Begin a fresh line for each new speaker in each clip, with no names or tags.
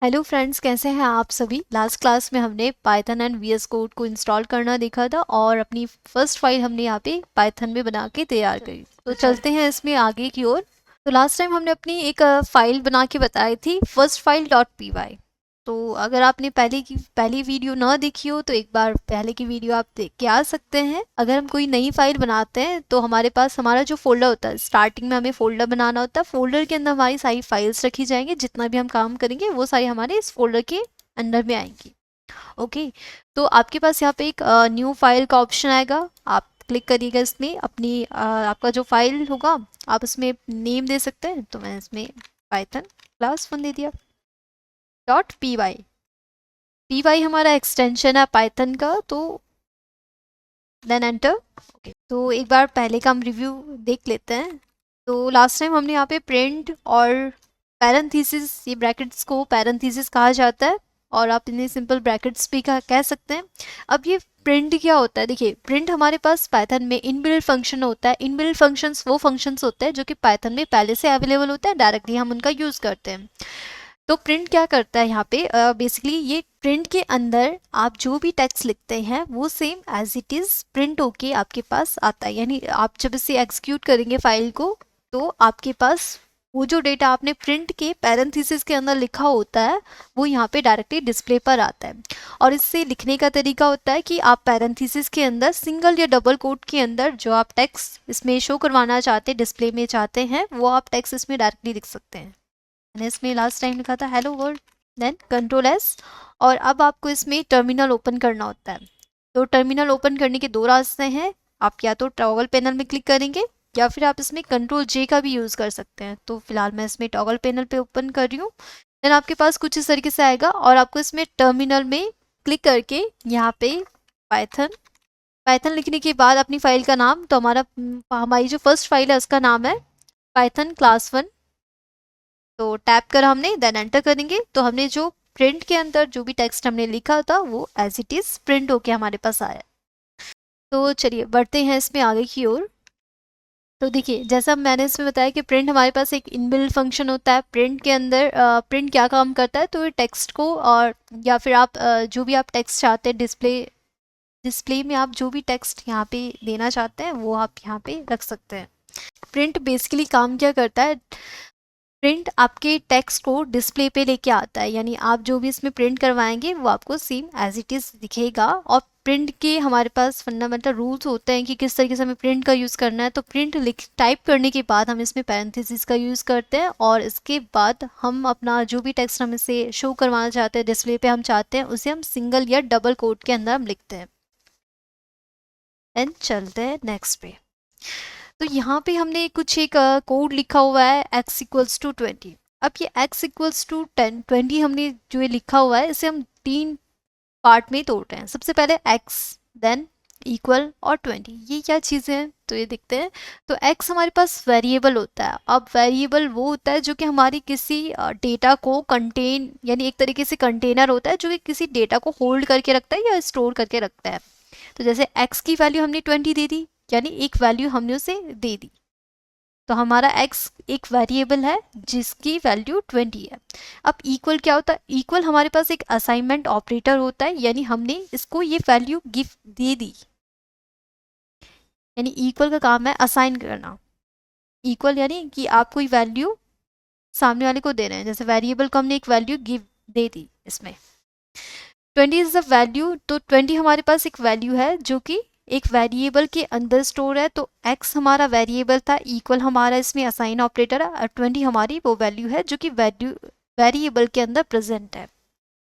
Hello friends, कैसे हैं आप सभी। लास्ट क्लास में हमने पाइथन एंड वीएस कोड को इंस्टॉल करना देखा था और अपनी फर्स्ट फाइल हमने यहाँ पे पाइथन में बना के तैयार करी। तो चलते हैं इसमें आगे की ओर। तो लास्ट टाइम हमने अपनी एक फाइल बना के बताई थी, first file dot P Y. तो अगर आपने पहली वीडियो ना देखी हो तो एक बार पहले की वीडियो आप देख के आ सकते हैं। अगर हम कोई नई फाइल बनाते हैं तो हमारे पास हमारा जो फोल्डर होता है, स्टार्टिंग में हमें फोल्डर बनाना होता है। फोल्डर के अंदर हमारी सारी फाइल्स रखी जाएंगी, जितना भी हम काम करेंगे वो सारी हमारे इस फोल्डर के अंदर में आएंगी। ओके, तो आपके पास यहाँ पे एक न्यू फाइल का ऑप्शन आएगा। आप क्लिक करिएगा इसमें, अपनी आपका जो फाइल होगा आप उसमें नेम दे सकते हैं। तो मैं इसमें पाइथन क्लास 1 दे दिया dot P Y. P Y हमारा एक्सटेंशन है पाइथन का। तो देन एंटर। ओके, तो एक बार पहले का हम रिव्यू देख लेते हैं। तो लास्ट टाइम हमने यहाँ पे प्रिंट और पैरेंथेसिस, ये ब्रैकेट्स को पैरेंथेसिस कहा जाता है और आप इन्हें सिंपल ब्रैकेट्स भी कह सकते हैं। अब ये प्रिंट क्या होता है, देखिए प्रिंट हमारे पास पाइथन में इनबिल्ट फंक्शन होता है। इनबिल्ट फंक्शंस वो फंक्शंस होते हैं जो कि पाइथन में पहले से अवेलेबल होते हैं, डायरेक्टली हम उनका यूज़ करते हैं। तो प्रिंट क्या करता है यहाँ पे, बेसिकली ये प्रिंट के अंदर आप जो भी टेक्स्ट लिखते हैं वो same as it is print होके आपके पास आता है। यानी आप जब इसे एग्जीक्यूट करेंगे फाइल को तो आपके पास वो जो डेटा आपने प्रिंट के पैरेंथेसिस के अंदर लिखा होता है वो यहाँ पे डायरेक्टली डिस्प्ले पर आता है। और इससे लिखने का तरीका होता है कि आप पैरेंथेसिस के अंदर सिंगल या डबल कोट के अंदर जो आप टेक्स्ट इसमें शो करवाना चाहते हैं, डिस्प्ले में चाहते हैं, वो आप टेक्स्ट इसमें डायरेक्टली लिख सकते हैं। मैंने इसमें लास्ट टाइम लिखा था hello world, then control S. और अब आपको इसमें टर्मिनल ओपन करना होता है। तो टर्मिनल ओपन करने के दो रास्ते हैं। आप या तो टॉगल पैनल में क्लिक करेंगे या फिर आप इसमें कंट्रोल जे का भी यूज़ कर सकते हैं। तो फिलहाल मैं इसमें टॉगल पैनल पे ओपन कर रही हूँ। देन आपके पास कुछ इस तरीके से आएगा और आपको इसमें टर्मिनल में क्लिक करके यहाँ पे पाइथन पाइथन लिखने के बाद अपनी फाइल का नाम, तो हमारी जो फर्स्ट फाइल है उसका नाम है पाइथन क्लास 1। तो टैप कर हमने देन एंटर करेंगे तो हमने जो प्रिंट के अंदर जो भी टेक्स्ट हमने लिखा था वो एज इट इज प्रिंट होके हमारे पास आया। तो चलिए बढ़ते हैं इसमें आगे की ओर। तो देखिए जैसा मैंने इसमें बताया कि प्रिंट हमारे पास एक इनबिल्ट फंक्शन होता है। प्रिंट के अंदर प्रिंट क्या काम करता है, तो ये टेक्स्ट को और या फिर आप जो भी आप टेक्स्ट चाहते हैं डिस्प्ले में आप जो भी टेक्स्ट यहाँ पे देना चाहते हैं वो आप यहाँ पे रख सकते हैं। प्रिंट बेसिकली काम क्या करता है, प्रिंट आपके टेक्स्ट को डिस्प्ले पे लेके आता है। यानी आप जो भी इसमें प्रिंट करवाएंगे वो आपको सेम एज इट इज़ दिखेगा। और प्रिंट के हमारे पास फंडामेंटल रूल्स होते हैं कि किस तरीके से हमें प्रिंट का यूज़ करना है। तो प्रिंट टाइप करने के बाद हम इसमें पैरेंथेसिस का यूज़ करते हैं और इसके बाद हम अपना जो भी टेक्स्ट हम इसे शो करवाना चाहते हैं, डिस्प्ले पे हम चाहते हैं, उसे हम सिंगल या डबल कोट के अंदर हम लिखते हैं। एंड चलते हैं नेक्स्ट पे। तो यहाँ पे हमने कुछ एक कोड लिखा हुआ है x=20। अब ये x=10 हमने जो ये लिखा हुआ है इसे हम 3 पार्ट में तोड़ रहे हैं। सबसे पहले x, देन इक्वल और 20। ये क्या चीज़ें हैं तो ये देखते हैं। तो x हमारे पास वेरिएबल होता है। अब वेरिएबल वो होता है जो कि हमारी किसी डेटा को कंटेन, यानी एक तरीके से कंटेनर होता है जो कि किसी डेटा को होल्ड करके रखता है या स्टोर करके रखता है। तो जैसे x की वैल्यू हमने 20 दे दी, यानी एक वैल्यू हमने उसे दे दी। तो हमारा x एक वेरिएबल है जिसकी वैल्यू 20 है। अब इक्वल क्या होता है, इक्वल हमारे पास एक असाइनमेंट ऑपरेटर होता है, यानी हमने इसको ये वैल्यू गिफ्ट दे दी। यानी इक्वल का काम है असाइन करना। इक्वल यानी कि आप कोई वैल्यू सामने वाले को दे रहे हैं। जैसे वेरिएबल को हमने एक वैल्यू गिव दे दी। इसमें 20 इज द वैल्यू। तो 20 हमारे पास एक वैल्यू है जो कि एक वेरिएबल के अंदर स्टोर है। तो x हमारा वेरिएबल था, इक्वल हमारा इसमें असाइन ऑपरेटर है और 20 हमारी वो वैल्यू है जो कि वेरिएबल के अंदर प्रेजेंट है।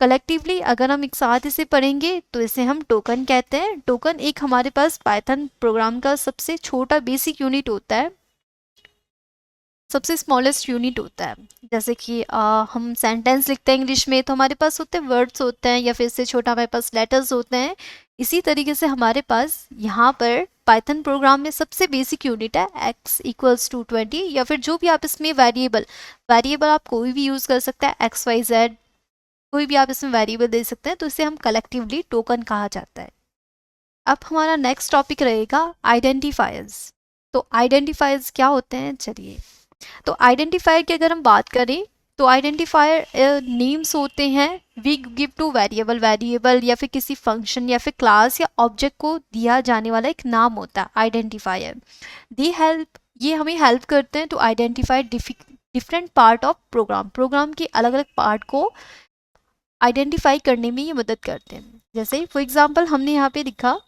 कलेक्टिवली अगर हम एक साथ इसे पढ़ेंगे तो इसे हम टोकन कहते हैं। टोकन एक हमारे पास पाइथन प्रोग्राम का सबसे छोटा बेसिक यूनिट होता है, सबसे स्मॉलेस्ट यूनिट होता है। जैसे कि हम सेंटेंस लिखते हैं इंग्लिश में तो हमारे पास होते हैं वर्ड्स होते हैं, या फिर इससे छोटा हमारे पास लेटर्स होते हैं। इसी तरीके से हमारे पास यहाँ पर पाइथन प्रोग्राम में सबसे बेसिक यूनिट है x=20। या फिर जो भी आप इसमें वेरिएबल आप कोई भी यूज़ कर सकते हैं, XYZ कोई भी आप इसमें वेरिएबल दे सकते हैं। तो इसे हम कलेक्टिवली टोकन कहा जाता है। अब हमारा नेक्स्ट टॉपिक रहेगा आइडेंटिफायर्स। तो आइडेंटिफायर्स क्या होते हैं, चलिए। तो आइडेंटिफायर की अगर हम बात करें तो आइडेंटिफायर नेम्स होते हैं वी गिव टू वेरिएबल या फिर किसी फंक्शन या फिर क्लास या ऑब्जेक्ट को दिया जाने वाला एक नाम होता है आइडेंटिफायर। दे हेल्प, ये हमें हेल्प करते हैं to identify different part of program के अलग अलग पार्ट को आइडेंटिफाई करने में ये मदद करते हैं। जैसे फॉर एग्जाम्पल हमने यहाँ पे लिखा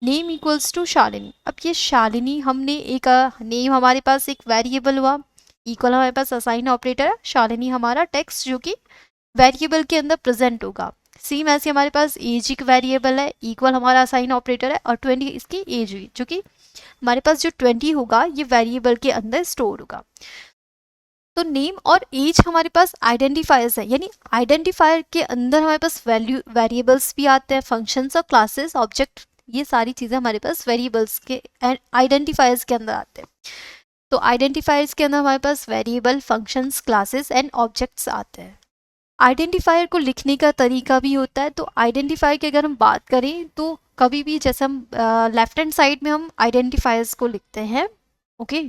नेम इक्वल्स टू शालिनी। अब ये शालिनी हमने एक नेम हमारे पास एक वेरिएबल हुआ, इक्वल हमारे पास असाइन ऑपरेटर है, शालिनी हमारा टेक्स्ट जो कि वेरिएबल के अंदर प्रेजेंट होगा। सेम ऐसे हमारे पास एज एक वेरिएबल है, इक्वल हमारा असाइन ऑपरेटर है और 20 इसकी एज हुई, जो कि हमारे पास जो 20 होगा ये वेरिएबल के अंदर स्टोर होगा। तो नेम और एज हमारे पास आइडेंटिफायर्स है, यानी आइडेंटिफायर के अंदर हमारे पास वैल्यू वेरिएबल्स भी आते हैं, फंक्शंस और क्लासेस ऑब्जेक्ट, ये सारी चीज़ें हमारे पास वेरिएबल्स के एंड आइडेंटिफायर्स के अंदर आते हैं। तो आइडेंटिफायर्स के अंदर हमारे पास variable, functions, classes and objects आते हैं। आइडेंटिफायर को लिखने का तरीका भी होता है। तो आइडेंटिफायर की अगर हम बात करें तो कभी भी जैसे हम लेफ्ट हैंड साइड में हम आइडेंटिफायर्स को लिखते हैं, ओके,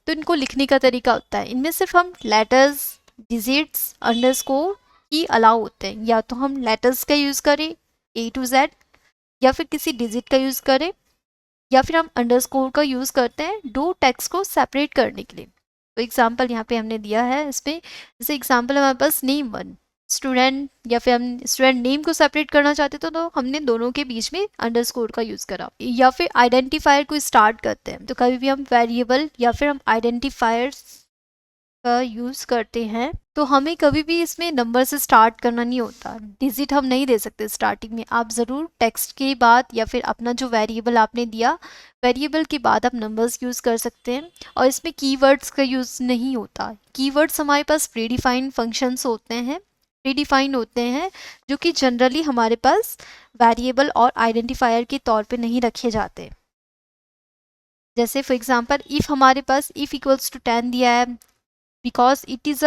तो इनको लिखने का तरीका होता है, इनमें सिर्फ हम लेटर्स, डिजिट्स, अंडरस्कोर ही अलाउ होते हैं। या तो हम लेटर्स का यूज़ करें A to Z, या फिर किसी डिजिट का यूज़ करें, या फिर हम अंडरस्कोर का यूज़ करते हैं दो टेक्स्ट को सेपरेट करने के लिए। तो एग्जांपल यहाँ पे हमने दिया है इसमें, जैसे एग्जांपल हमारे पास नेम 1 स्टूडेंट, या फिर हम स्टूडेंट नेम को सेपरेट करना चाहते तो हमने दोनों के बीच में अंडरस्कोर का यूज़ करा। या फिर आइडेंटिफायर को स्टार्ट करते हैं तो कभी भी हम वेरिएबल या फिर हम आइडेंटिफायर्स का यूज़ करते हैं तो हमें कभी भी इसमें नंबर से स्टार्ट करना नहीं होता, डिजिट हम नहीं दे सकते स्टार्टिंग में। आप ज़रूर टेक्स्ट के बाद या फिर अपना जो वेरिएबल आपने दिया, वेरिएबल के बाद आप नंबर्स यूज़ कर सकते हैं। और इसमें कीवर्ड्स का यूज़ नहीं होता। कीवर्ड्स हमारे पास प्रीडिफाइंड फंक्शंस होते हैं, प्रीडिफाइंड होते हैं, जो कि जनरली हमारे पास वेरिएबल और आइडेंटिफायर के तौर पे नहीं रखे जाते। जैसे फॉर एग्जांपल इफ़ हमारे पास इफ़ इक्वल्स टू 10 दिया है, बिकॉज इट इज़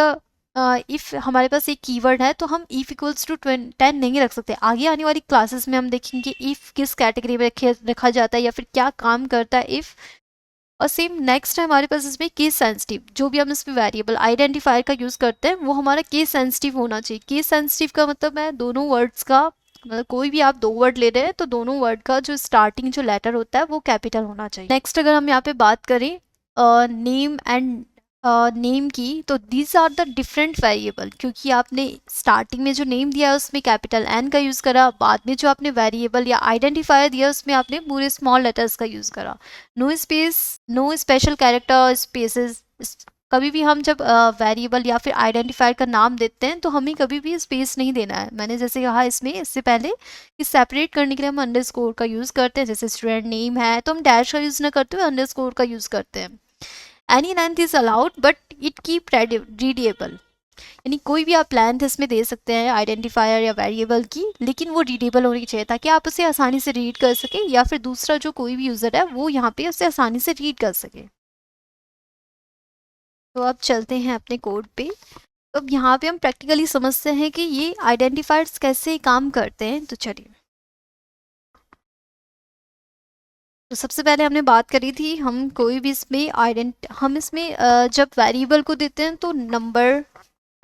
इफ़ हमारे पास एक कीवर्ड है तो हम इफ़ इक्वल्स टू 10 नहीं रख सकते। आगे आने वाली क्लासेस में हम देखेंगे इफ़ किस कैटेगरी में रखा जाता है या फिर क्या काम करता है इफ़। और सेम नेक्स्ट है हमारे पास इसमें केस सेंसिटिव, जो भी हम इसमें वेरिएबल आइडेंटिफायर का यूज़ करते हैं वो हमारा केस सेंसिटिव होना चाहिए। केस सेंसिटिव का मतलब है दोनों वर्ड्स का, मतलब कोई भी आप दो वर्ड ले रहे हैं तो दोनों वर्ड का जो स्टार्टिंग जो लेटर होता है वो कैपिटल होना चाहिए। नेक्स्ट अगर हम यहाँ पे बात करें नेम एंड नेम की, तो these are the different variable, क्योंकि आपने स्टार्टिंग में जो नेम दिया है उसमें कैपिटल एन का यूज़ करा, बाद में जो आपने वेरिएबल या आइडेंटिफायर दिया उसमें आपने पूरे स्मॉल लेटर्स का यूज़ करा। No space, no special character spaces. कभी भी हम जब वेरिएबल या फिर आइडेंटिफायर का नाम देते हैं तो हमें कभी भी स्पेस नहीं देना है। मैंने जैसे कहा इसमें इससे पहले कि सेपरेट करने के लिए हम अंडरस्कोर का यूज़ करते हैं। जैसे स्टूडेंट नेम है तो हम डैश का यूज़ ना करते हुए अंडरस्कोर का यूज़ करते हैं। Any length is allowed but it keep readable, यानी कोई भी आप लेंथ इसमें दे सकते हैं आइडेंटिफायर या वेरिएबल की, लेकिन वो रीडेबल होनी चाहिए ताकि आप उसे आसानी से रीड कर सकें या फिर दूसरा जो कोई भी यूज़र है वो यहाँ पे उसे आसानी से रीड कर सके। तो अब चलते हैं अपने कोड पे। तो अब यहाँ पे हम प्रैक्टिकली समझते हैं कि ये आइडेंटिफायर्स कैसे काम करते हैं। तो चलिए, तो सबसे पहले हमने बात करी थी हम कोई भी इसमें हम इसमें जब वेरिएबल को देते हैं तो नंबर,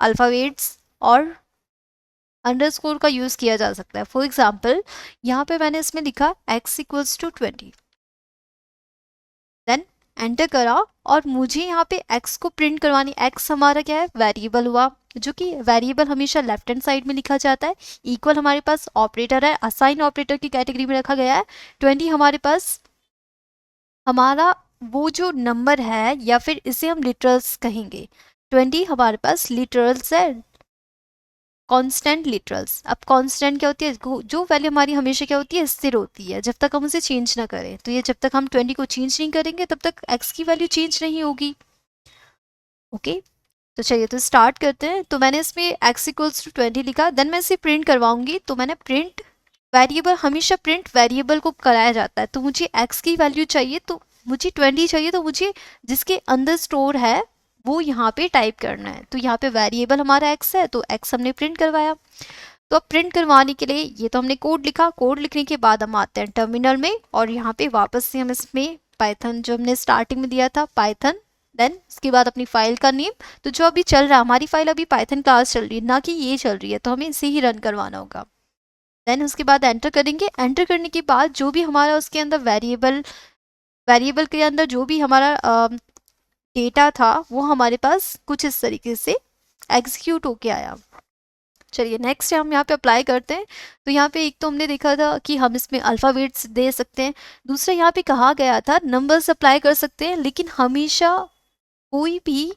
अल्फ़ाबेट्स और अंडरस्कोर का यूज़ किया जा सकता है। फॉर एग्जांपल यहाँ पे मैंने इसमें लिखा x equals to 20, then enter करा और मुझे यहाँ पे x को प्रिंट करवानी। x हमारा क्या है, वेरिएबल हुआ, जो कि वेरिएबल हमेशा लेफ्ट हैंड साइड में लिखा जाता है। इक्वल हमारे पास ऑपरेटर है, असाइन ऑपरेटर की कैटेगरी में रखा गया है। 20 हमारे पास हमारा वो जो नंबर है, या फिर इसे हम लिटरल्स कहेंगे। 20 हमारे पास लिटरल्स है, कांस्टेंट लिटरल्स। अब कांस्टेंट क्या होती है, जो वैल्यू हमारी हमेशा क्या होती है, स्थिर होती है जब तक हम उसे चेंज ना करें। तो ये जब तक हम 20 को चेंज नहीं करेंगे तब तक x की वैल्यू चेंज नहीं होगी। ओके, तो चलिए तो स्टार्ट करते हैं। तो मैंने इसमें x इक्वल्स टू 20 लिखा, देन मैं इसे प्रिंट करवाऊंगी। तो मैंने प्रिंट वेरिएबल, हमेशा प्रिंट वेरिएबल को कराया जाता है। तो मुझे x की वैल्यू चाहिए, तो मुझे 20 चाहिए, तो मुझे जिसके अंदर स्टोर है वो यहाँ पे टाइप करना है। तो यहाँ पे वेरिएबल हमारा x है तो x हमने प्रिंट करवाया। तो अब प्रिंट करवाने के लिए ये तो हमने कोड लिखा, कोड लिखने के बाद हम आते हैं टर्मिनल में और यहाँ पे वापस से हम इसमें पाइथन जो हमने स्टार्टिंग में दिया था पाइथन, देन उसके बाद अपनी फाइल का नेम। तो जो अभी चल रहा है, हमारी फाइल अभी पाइथन क्लास चल रही है, ना कि ये चल रही है, तो हमें इसे ही रन करवाना होगा। देन उसके बाद एंटर करेंगे। एंटर करने के बाद जो भी हमारा उसके अंदर वेरिएबल के अंदर जो भी हमारा डेटा था वो हमारे पास कुछ इस तरीके से एग्जीक्यूट होके आया। चलिए नेक्स्ट हम यहाँ पे अप्लाई करते हैं। तो यहाँ पे एक तो हमने देखा था कि हम इसमें अल्फ़ाबेट्स दे सकते हैं, दूसरा यहाँ पे कहा गया था नंबर्स अप्लाई कर सकते हैं, लेकिन हमेशा कोई भी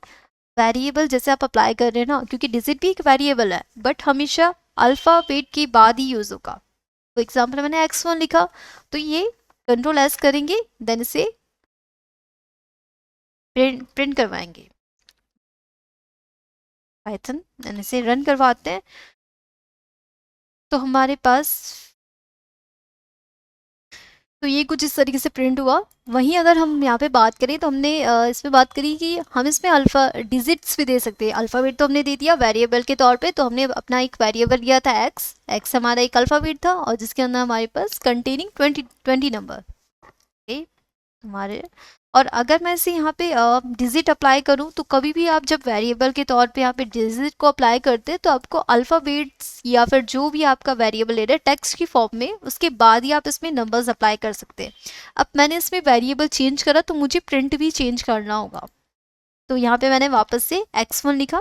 वेरिएबल जैसे आप अप्लाई कर रहे हैं ना, क्योंकि डिजिट भी एक वेरिएबल है, बट हमेशा अल्फ़ाबेट के बाद ही यूज़ होगा। तो एग्जाम्पल मैंने x1 लिखा, तो ये कंट्रोल एस करेंगे, देन इसे प्रिंट करवाएंगे पाइथन, देन इसे रन करवाते हैं। तो हमारे पास तो ये कुछ इस तरीके से प्रिंट हुआ। वहीं अगर हम यहाँ पे बात करें तो हमने इसमें बात करी कि हम इसमें अल्फ़ा डिजिट्स भी दे सकते हैं। अल्फ़ाबेट तो हमने दे दिया वेरिएबल के तौर पे, तो हमने अपना एक वेरिएबल लिया था एक्स हमारा एक अल्फ़ाबेट था, और जिसके अंदर हमारे पास कंटेनिंग 20 नंबर हमारे। और अगर मैं इसे यहाँ पे डिजिट अप्लाई करूँ, तो कभी भी आप जब वेरिएबल के तौर पे यहाँ पे डिजिट को अप्लाई करते हैं, तो आपको अल्फ़ाबेट्स या फिर जो भी आपका वेरिएबल ले रहे हैं टेक्स्ट की फॉर्म में, उसके बाद ही आप इसमें नंबर्स अप्लाई कर सकते हैं। अब मैंने इसमें वेरिएबल चेंज करा, तो मुझे प्रिंट भी चेंज करना होगा। तो यहाँ पे मैंने वापस से x1 लिखा,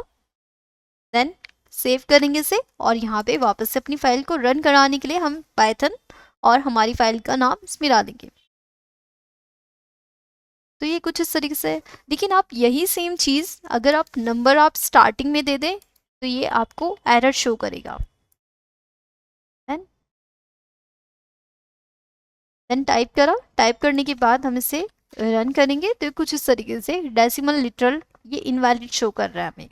देन सेव करेंगे इसे, और यहाँ पे वापस से अपनी फाइल को रन कराने के लिए हम पाइथन और हमारी फाइल का नाम इसमें डालेंगे। तो ये कुछ इस तरीके से। लेकिन आप यही सेम चीज़ अगर आप नंबर आप स्टार्टिंग में दे दें, तो ये आपको एरर शो करेगा। देन टाइप करा, टाइप करने के बाद हम इसे रन करेंगे, तो कुछ इस तरीके से डेसिमल लिटरल ये इनवैलिड शो कर रहा है हमें।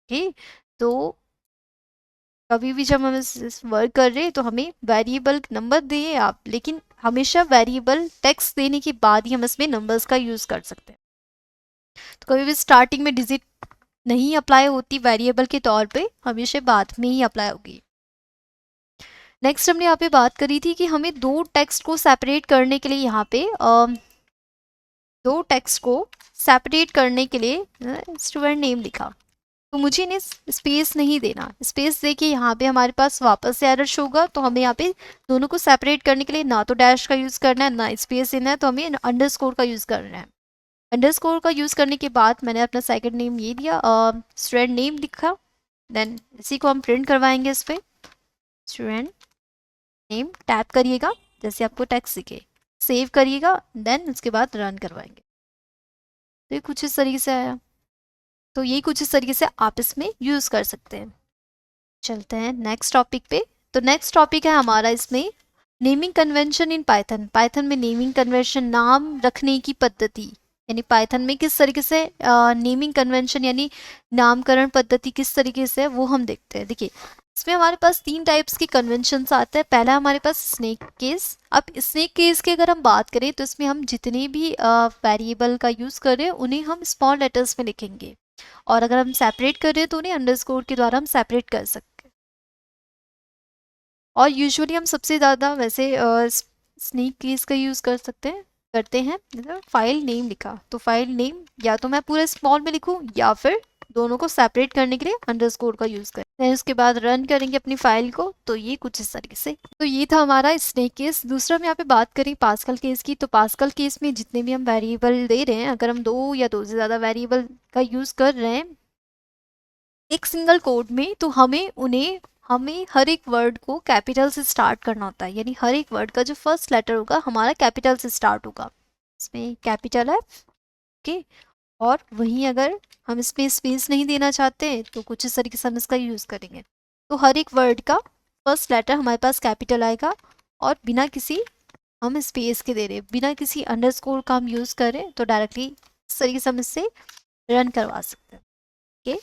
ठीक, तो कभी भी जब हम इस वर्क कर रहे हैं, तो हमें वेरिएबल नंबर दिए आप, लेकिन हमेशा वेरिएबल टेक्स्ट देने के बाद ही हम इसमें नंबर्स का यूज़ कर सकते हैं। तो कभी भी स्टार्टिंग में डिजिट नहीं अप्लाई होती वेरिएबल के तौर पे, हमेशा बाद में ही अप्लाई होगी। नेक्स्ट हमने यहाँ पे बात करी थी कि हमें दो टेक्स्ट को सेपरेट करने के लिए, यहाँ पे दो टेक्स्ट को सेपरेट करने के लिए स्टूडेंट नेम लिखा, तो मुझे इन्हें स्पेस नहीं देना। स्पेस दे के यहाँ पे हमारे पास वापस से एरर शो होगा। तो हमें यहाँ पे दोनों को सेपरेट करने के लिए ना तो डैश का यूज़ करना है, ना स्पेस देना है, तो हमें अंडरस्कोर का यूज़ करना है। अंडरस्कोर का यूज़ करने के बाद मैंने अपना सेकंड नेम ये दिया, स्टूडेंट नेम लिखा, देन इसी को हम प्रिंट करवाएंगे इस पर। स्टूडेंट नेम टैप करिएगा जैसे आपको टेक्स्ट दिखे, सेव करिएगा, देन उसके बाद रन करवाएंगे। तो ये कुछ इस तरीके से आया। तो ये कुछ इस तरीके से आप इसमें यूज़ कर सकते हैं। चलते हैं नेक्स्ट टॉपिक पे। तो नेक्स्ट टॉपिक है हमारा इसमें naming convention in Python. Python में नेमिंग कन्वेंशन, नाम रखने की पद्धति, यानी पाइथन में किस तरीके से नेमिंग कन्वेंशन यानी नामकरण पद्धति किस तरीके से है, वो हम देखते हैं। देखिए इसमें हमारे पास 3 टाइप्स की कन्वेंशंस आते हैं। पहला हमारे पास स्नेक केस। अब स्नेक केस की अगर हम बात करें, तो इसमें हम जितने भी वेरिएबल का यूज़ कर रहे हैं उन्हें हम स्मॉल लेटर्स में लिखेंगे, और अगर हम सेपरेट कर रहे हैं तो उन्हें अंडरस्कोर के द्वारा हम सेपरेट कर सकते हैं। और यूजुअली हम सबसे ज़्यादा वैसे स्नेक केस का यूज़ करते हैं। मतलब फाइल नेम लिखा, तो फाइल नेम या तो मैं पूरे स्मॉल में लिखूं, या फिर दोनों को सेपरेट करने के लिए अंडरस्कोर का यूज़ करें। फिर उसके बाद रन करेंगे अपनी फाइल को। तो ये कुछ इस तरीके से। तो ये था हमारा स्नेक केस। दूसरा हम यहाँ पे बात करें पास्कल केस की, तो पास्कल केस में जितने भी हम वेरिएबल दे रहे हैं, अगर हम 2 या 2 से ज़्यादा वेरिएबल का यूज़ कर रहे हैं एक सिंगल कोड में, तो हमें हर एक वर्ड को कैपिटल से स्टार्ट करना होता है। यानी हर एक वर्ड का जो फर्स्ट लेटर होगा हमारा कैपिटल से स्टार्ट होगा। इसमें कैपिटल है, ओके। और वहीं अगर हम इसमें स्पेस नहीं देना चाहते हैं, तो कुछ इस तरीके से हम इसका यूज़ करेंगे। तो हर एक वर्ड का फर्स्ट लेटर हमारे पास कैपिटल आएगा, और बिना किसी हम स्पेस के दे रहे, बिना किसी अंडरस्कोर का हम यूज़ करें, तो डायरेक्टली इस तरीके से हम इससे रन करवा सकते हैं। ओके,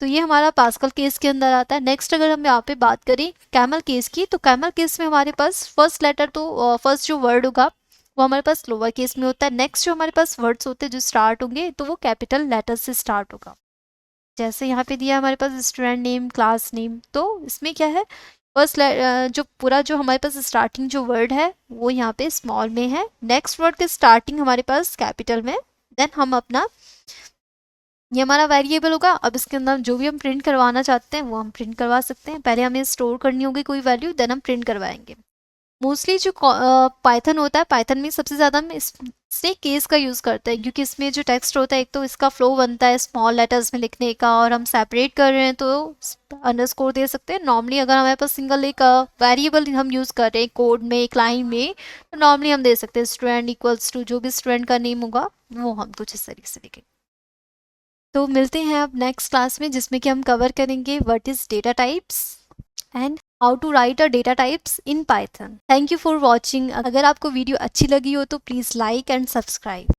तो ये हमारा पास्कल केस के अंदर आता है। नेक्स्ट अगर हम यहाँ पे बात करें कैमल केस की, तो कैमल केस में हमारे पास फर्स्ट लेटर, तो फर्स्ट जो वर्ड होगा वो हमारे पास लोअर केस में होता है। नेक्स्ट जो हमारे पास वर्ड्स होते हैं जो स्टार्ट होंगे, तो वो कैपिटल लेटर से स्टार्ट होगा। जैसे यहाँ पे दिया हमारे पास स्टूडेंट नेम, क्लास नेम, तो इसमें क्या है, फर्स्ट जो पूरा जो हमारे पास स्टार्टिंग जो वर्ड है वो यहाँ पे स्मॉल में है, नेक्स्ट वर्ड के स्टार्टिंग हमारे पास कैपिटल में, देन हम अपना ये हमारा वेरिएबल होगा। अब इसके अंदर जो भी हम प्रिंट करवाना चाहते हैं वो हम प्रिंट करवा सकते हैं। पहले हमें स्टोर करनी होगी कोई वैल्यू, देन हम प्रिंट करवाएंगे। मोस्टली जो पाइथन होता है, पाइथन में सबसे ज़्यादा हम इससे केस का यूज़ करते हैं, क्योंकि इसमें जो टेक्स्ट होता है एक तो इसका फ्लो बनता है स्मॉल लेटर्स में लिखने का, और हम सेपरेट कर रहे हैं तो अंडरस्कोर दे सकते हैं। नॉर्मली अगर हमारे पास सिंगल एक वेरिएबल हम यूज़ कर रहे हैं कोड में, एक लाइन में, तो नॉर्मली हम दे सकते हैं स्टूडेंट इक्वल्स टू जो भी स्टूडेंट का नेम होगा वो हम कुछ इस तरीके से लिखेंगे। तो मिलते हैं अब नेक्स्ट क्लास में, जिसमें कि हम कवर करेंगे what is data types and how to write a data types in Python. Thank you for watching. अगर आपको वीडियो अच्छी लगी हो तो प्लीज़ लाइक एंड सब्सक्राइब।